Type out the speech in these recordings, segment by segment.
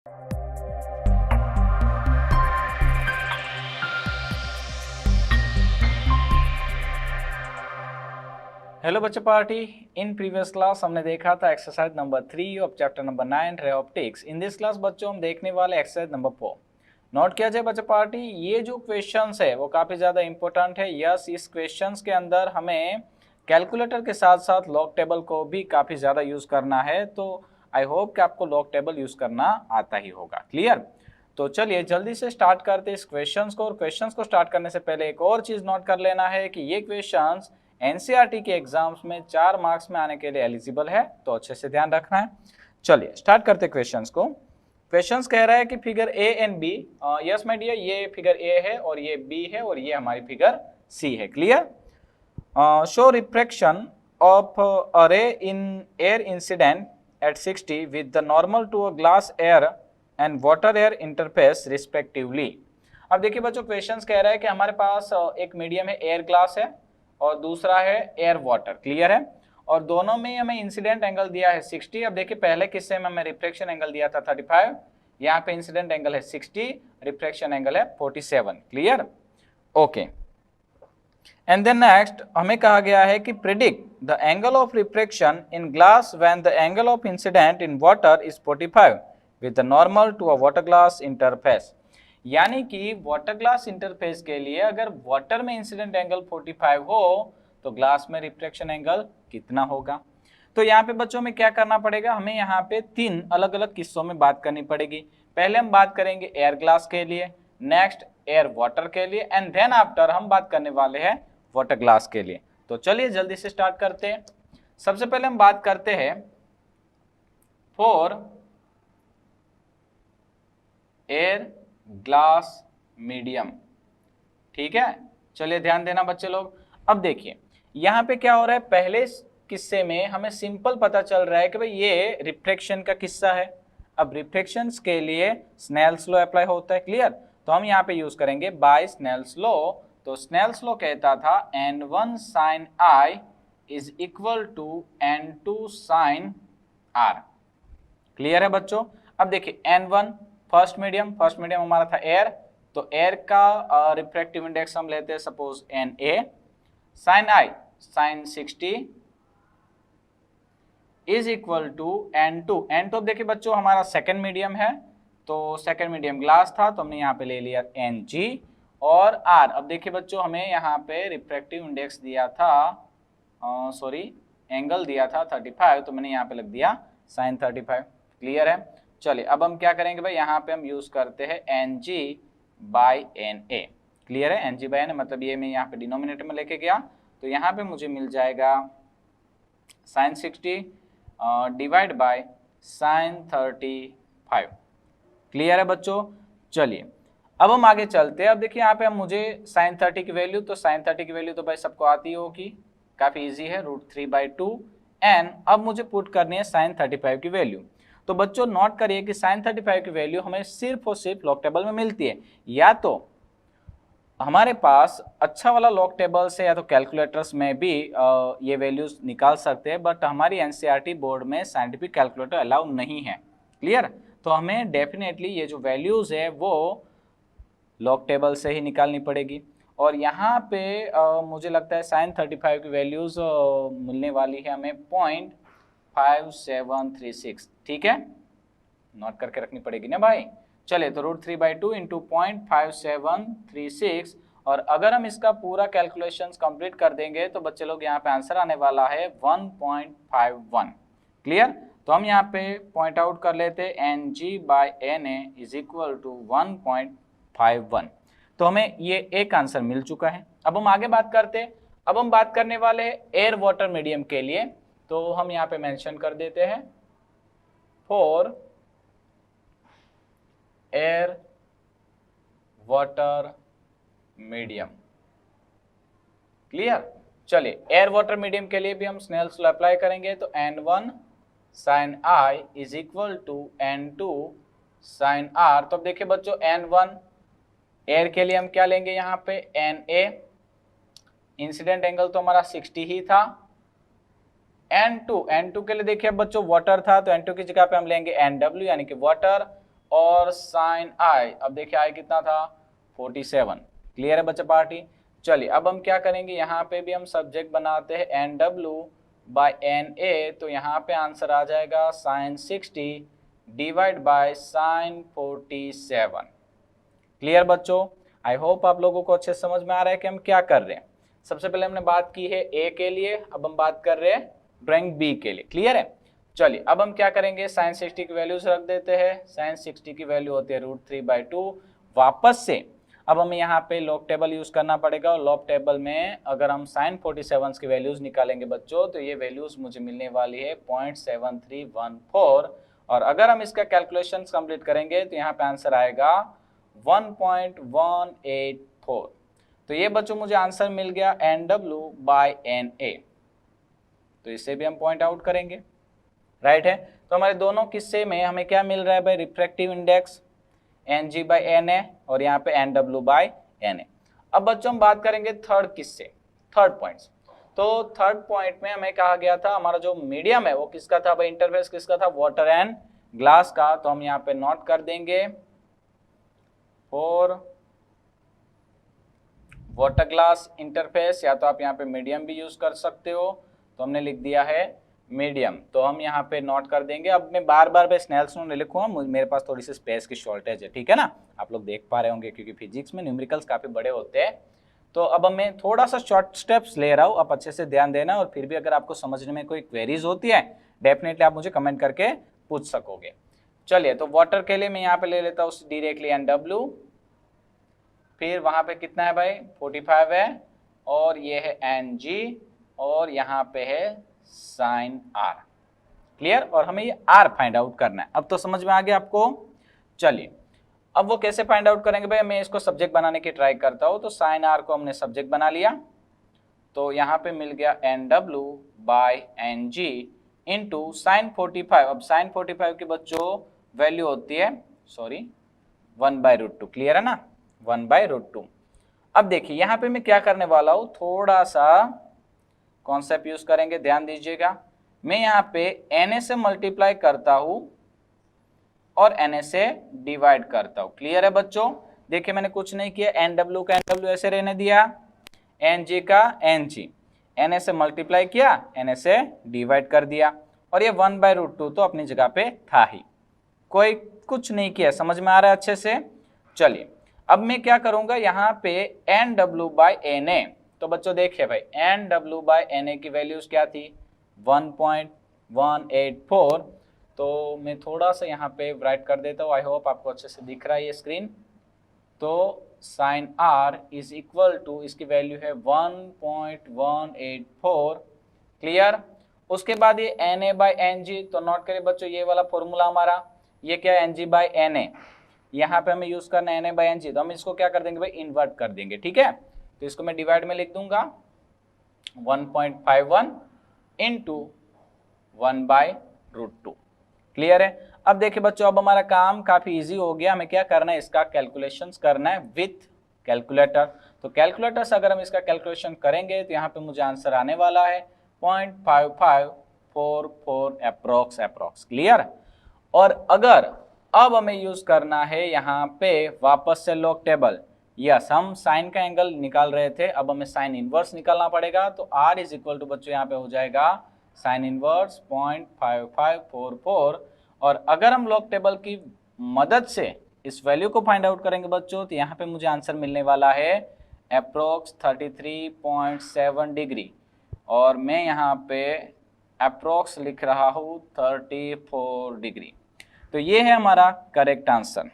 Hello बच्चों party. In previous class हमने देखा था exercise number 3 of chapter number 9 ray optics. In this class बच्चों हम देखने वाले एक्सरसाइज नंबर 4। नोट किया जाए बच्चों पार्टी, ये जो क्वेश्चंस है वो काफ़ी ज़्यादा इंपॉर्टेंट है। यस, इस क्वेश्चंस के अंदर हमें कैलकुलेटर के साथ साथ लॉग टेबल को भी काफ़ी ज़्यादा यूज़ करना है, तो आई होप कि आपको लॉग टेबल यूज़ करना आता ही होगा। क्लियर? तो चलिए जल्दी से स्टार्ट करते हैं इस क्वेश्चंस को। और क्वेश्चंस को स्टार्ट करने से पहले एक और चीज़ नोट कर लेना है कि ये क्वेश्चंस एनसीईआरटी के एग्जाम्स में 4 मार्क्स में आने के लिए एलिजिबल है, तो अच्छे से ध्यान रखना है। चलिए स्टार्ट करते क्वेश्चंस को। क्वेश्चंस कह रहा है कि figure A and B, yes my dear, ये फिगर ए है और ये बी है और ये हमारी फिगर सी है। Clear? Show refraction of a ray in air incident at 60 with the normal to a glass air and water air interface respectively. अब देखिए बच्चों, क्वेश्चंस कह रहा है कि हमारे पास एक मीडियम है, एयर ग्लास है, और दूसरा है एयर वाटर। क्लियर है? और दोनों में हमें इंसिडेंट एंगल दिया है 60। अब देखिए पहले किस्से में हमें रिफ्लेक्शन एंगल दिया था 35, यहाँ पे इंसिडेंट एंगल है 60, रिफ्लेक्शन एंगल है 47। Clear? Okay. And then next हमें कहा गया है कि predict the angle of reflection in glass when the angle of incident in water is 45 with the normal to a water glass interface. यानी कि water glass interface के लिए अगर वाटर में इंसिडेंट एंगल 45 हो तो ग्लास में रिफ्लेक्शन एंगल कितना होगा। तो यहाँ पे बच्चों में क्या करना पड़ेगा, हमें यहाँ पे 3 अलग अलग किस्सों में बात करनी पड़ेगी। पहले हम बात करेंगे एयर ग्लास के लिए, नेक्स्ट एयर वाटर के लिए, एंड देन आफ्टर हम बात करने वाले हैं वाटर ग्लास के लिए। तो चलिए जल्दी से स्टार्ट करते हैं। सबसे पहले हम बात करते हैं फॉर एयर ग्लास मीडियम। ठीक है, चलिए ध्यान देना बच्चे लोग। अब देखिए यहाँ पे क्या हो रहा है, पहले किस्से में हमें सिंपल पता चल रहा है कि भाई ये रिफ्रैक्शन का किस्सा है। अब रिफ्रैक्शंस के लिए स्नेल्स लॉ अप्लाई होता है। क्लियर? तो हम यहाँ पे यूज करेंगे बाय स्नेल्स लॉ। तो स्नेल्स लॉ कहता था n1 sin I is equal to n2 sin R। Clear है बच्चों? अब देखिए n1 फर्स्ट मीडियम हमारा था एयर, तो एयर का रिफ्रैक्टिव इंडेक्स हम लेते हैं suppose Na, sin I sin 60 is equal to n2। अब देखिए बच्चों हमारा सेकेंड मीडियम है, तो सेकेंड मीडियम ग्लास था तो हमने यहाँ पे ले लिया Ng और R। अब देखिए बच्चों हमें यहाँ पे रिफ्रैक्टिव इंडेक्स दिया था, एंगल दिया था 35, तो मैंने यहाँ पे लग दिया sin 35। क्लियर है? चलिए अब हम क्या करेंगे भाई, यहाँ पे हम यूज करते हैं Ng बाई Na। क्लियर है? Ng बाई Na मतलब ये मैं यहाँ पे डिनोमिनेटर में लेके गया, तो यहाँ पे मुझे मिल जाएगा sin 60 divide bye sin 35। Clear है बच्चों? चलिए अब हम आगे चलते हैं। अब देखिए यहाँ पे हम मुझे sin 30 की वैल्यू, तो sin 30 की वैल्यू तो भाई सबको आती होगी, काफी इजी है, √3/2। एंड अब मुझे पुट करनी है sin 35 की वैल्यू। तो बच्चों नोट करिए कि sin 35 की वैल्यू हमें सिर्फ और सिर्फ लॉग टेबल में मिलती है। या तो हमारे पास अच्छा वाला लॉग टेबल से या तो कैलकुलेटर्स में भी ये वैल्यूज निकाल सकते हैं, बट हमारी एनसीईआरटी बोर्ड में साइंटिफिक कैलकुलेटर अलाउ नहीं है। क्लियर? तो हमें डेफिनेटली ये जो वैल्यूज है वो लॉग टेबल से ही निकालनी पड़ेगी। और यहाँ पे मुझे लगता है sin 35 की वैल्यूज मिलने वाली है हमें 0.5736। ठीक है, नोट करके रखनी पड़ेगी ना भाई। चले तो √3/2 इंटू 0.5736, और अगर हम इसका पूरा कैलकुलेशंस कंप्लीट कर देंगे तो बच्चे लोग यहाँ पे आंसर आने वाला है 1.51। क्लियर? तो हम यहाँ पे पॉइंट आउट कर लेते हैं Ng/Na इज इक्वल टू 1.51। तो हमें ये एक आंसर मिल चुका है। अब हम आगे बात करते हैं। अब हम बात करने वाले हैं एयर वाटर मीडियम के लिए, तो हम यहाँ पे मेंशन कर देते हैं for air water medium. Clear? चलिए एयर वाटर मीडियम के लिए भी हम स्नेल्स लॉ अप्लाई करेंगे, तो n1 sin I is equal to n2 sin R। तो अब देखिए बच्चों n1 एयर के लिए हम क्या लेंगे, यहाँ पे Na, इंसिडेंट एंगल तो हमारा 60 ही था। n2 के लिए देखिए बच्चों वाटर था, तो n2 की जगह पे हम लेंगे Nw यानी कि वाटर, और साइन आई, अब देखिए आई कितना था 47। क्लियर है बच्चा पार्टी। चलिए अब हम क्या करेंगे, यहाँ पे भी हम सब्जेक्ट बनाते हैं N W by N A, तो यहाँ पे आंसर आ जाएगा sine 60 divide by sine 47। Clear बच्चों, आई होप आप लोगों को अच्छे समझ में आ रहा है कि हम क्या कर रहे हैं। सबसे पहले हमने बात की है ए के लिए, अब हम बात कर रहे हैं ड्राइंग बी के लिए। क्लियर है। चलिए अब हम क्या करेंगे, साइन 60 की वैल्यूज रख देते हैं। साइन 60 की वैल्यू होती है √3/2। वापस से अब हमें यहाँ पे लॉग टेबल यूज करना पड़ेगा, और लॉग टेबल में अगर हम साइन 47 की वैल्यूज निकालेंगे बच्चों, तो ये वैल्यूज मुझे मिलने वाली है 0.7314, और अगर हम इसका कैलकुलेशन कंप्लीट करेंगे तो यहाँ पे आंसर आएगा 1.184। तो ये बच्चों मुझे आंसर मिल गया NW/NA। तो इसे भी हम पॉइंट आउट करेंगे, राइट है। तो हमारे दोनों किस्से में हमें क्या मिल रहा है भाई, रिफ्रैक्टिव इंडेक्स NG/NA और यहाँ पे NW/NA। अब बच्चों हम बात करेंगे थर्ड किस्से, थर्ड पॉइंट्स। तो थर्ड पॉइंट में हमें कहा गया था हमारा जो मीडियम है वो किसका था भाई, इंटरफेस किसका था, वाटर एंड ग्लास का। तो हम यहाँ पे नोट कर देंगे फॉर वाटर ग्लास इंटरफेस, या तो आप यहाँ पे मीडियम भी यूज कर सकते हो। तो हमने लिख दिया है मीडियम, तो हम यहाँ पे नोट कर देंगे। अब मैं बार बार स्नेल्स लॉ नहीं लिखूंगा, मेरे पास थोड़ी सी स्पेस की शॉर्टेज है, ठीक है ना। आप लोग देख पा रहे होंगे क्योंकि फिजिक्स में न्यूमेरिकल्स काफी बड़े होते हैं। तो अब मैं थोड़ा सा शॉर्ट स्टेप्स ले रहा हूँ, आप अच्छे से ध्यान देना। और फिर भी अगर आपको समझने में कोई क्वेरीज होती है डेफिनेटली आप मुझे कमेंट करके पूछ सकोगे। चलिए तो वाटर के लिए मैं यहाँ पे ले लेता हूँ डायरेक्टली NW, फिर वहां पे कितना है भाई 45 है, और ये है NG, और यहाँ पे है साइन R। क्लियर, और हमें ये R फाइंड आउट करना है। अब तो समझ में आ गया आपको। चलिए अब वो कैसे फाइंड आउट करेंगे भाई, मैं इसको सब्जेक्ट बनाने की ट्राई करता हूँ। तो साइन R को हमने सब्जेक्ट बना लिया, तो यहाँ पे मिल गया NW/NG इंटू साइन 45। अब साइन 45 की बच्चों वैल्यू होती है 1/√2। क्लियर है ना, 1/√2। अब देखिए यहाँ पे मैं क्या करने वाला हूँ, थोड़ा सा कॉन्सेप्ट यूज करेंगे, ध्यान दीजिएगा। मैं यहाँ पे Na से मल्टीप्लाई करता हूँ और Na से डिवाइड करता हूँ। क्लियर है बच्चों, देखिए मैंने कुछ नहीं किया, NW का NW ऐसे रहने दिया, NG का NG, Na से मल्टीप्लाई किया, Na से डिवाइड कर दिया, और ये 1/√2 तो अपनी जगह पे था ही, कोई कुछ नहीं किया। समझ में आ रहा है अच्छे से। चलिए अब मैं क्या करूंगा, यहाँ पे NW/NA, तो बच्चों देखिए भाई NW/NA की वैल्यूज क्या थी 1.184। तो मैं थोड़ा सा यहाँ पे राइट कर देता हूँ, आई होप आपको अच्छे से दिख रहा है ये स्क्रीन। तो sine R is equal to, इसकी वैल्यू है 1.184। क्लियर, उसके बाद ये Na/Ng, तो नोट करिए बच्चों ये वाला फॉर्मूला हमारा, ये क्या है Ng/Na, यहाँ पे हमें यूज करना है Na/Ng, तो हम इसको क्या कर देंगे भाई, इन्वर्ट कर देंगे। ठीक है, तो इसको मैं डिवाइड में लिख दूंगा 1.51 इंटू 1/√2। क्लियर है। अब देखिए बच्चों, अब हमारा काम काफी इजी हो गया। हमें क्या करना है, इसका कैलकुलेशंस करना है विथ कैलकुलेटर। तो कैलकुलेटर से अगर हम इसका कैलकुलेशन करेंगे तो यहाँ पे मुझे आंसर आने वाला है 0.5544 अप्रोक्स। क्लियर, और अगर अब हमें यूज करना है यहाँ पे वापस से लॉग टेबल, यस हम साइन का एंगल निकाल रहे थे, अब हमें साइन इनवर्स निकालना पड़ेगा। तो R इज इक्वल टू बच्चों यहाँ पे हो जाएगा साइन इनवर्स 0.5544, और अगर हम लॉग टेबल की मदद से इस वैल्यू को फाइंड आउट करेंगे बच्चों, तो यहाँ पे मुझे आंसर मिलने वाला है अप्रोक्स 33.7 डिग्री, और मैं यहाँ पे अप्रोक्स लिख रहा हूँ 34 डिग्री। तो ये है हमारा करेक्ट आंसर,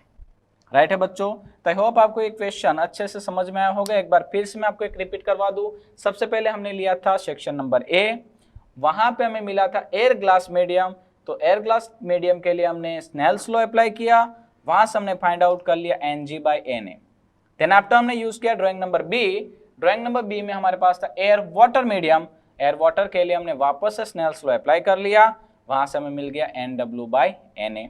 राइट है बच्चों। तो आई होप आपको एक क्वेश्चन अच्छे से समझ में आया होगा। एक बार फिर से मैं आपको एक रिपीट करवा दूं। सबसे पहले हमने लिया था सेक्शन नंबर A, वहां पे हमें मिला था एयर ग्लास मीडियम। तो एयर ग्लास मीडियम के लिए हमने स्नेल्स लॉ अप्लाई किया, वहां से हमने फाइंड आउट कर लिया Ng/Na। देन आफ्टर हमने यूज किया drawing number B। Drawing number B में हमारे पास था air water medium. Air water के लिए हमने वापस से स्नेल्स लॉ अप्लाई कर लिया, वहां से हमें मिल गया NW/Na।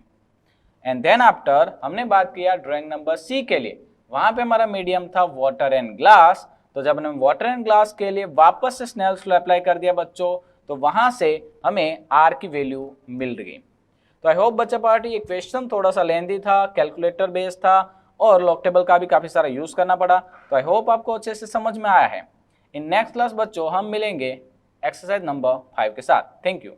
एंड देन आफ्टर हमने बात किया ड्राइंग नंबर C के लिए, वहां पे हमारा मीडियम था वाटर एंड ग्लास। तो जब हमने वाटर एंड ग्लास के लिए वापस से स्नेल्स लॉ अप्लाई कर दिया बच्चों, तो वहां से हमें R की वैल्यू मिल गई। तो आई होप बच्चा पार्टी ये क्वेश्चन थोड़ा सा लेंदी था, कैलकुलेटर बेस्ड था और लॉग टेबल का भी काफी सारा यूज करना पड़ा। तो आई होप आपको अच्छे से समझ में आया है। इन नेक्स्ट क्लास बच्चों हम मिलेंगे एक्सरसाइज नंबर 5 के साथ। Thank you.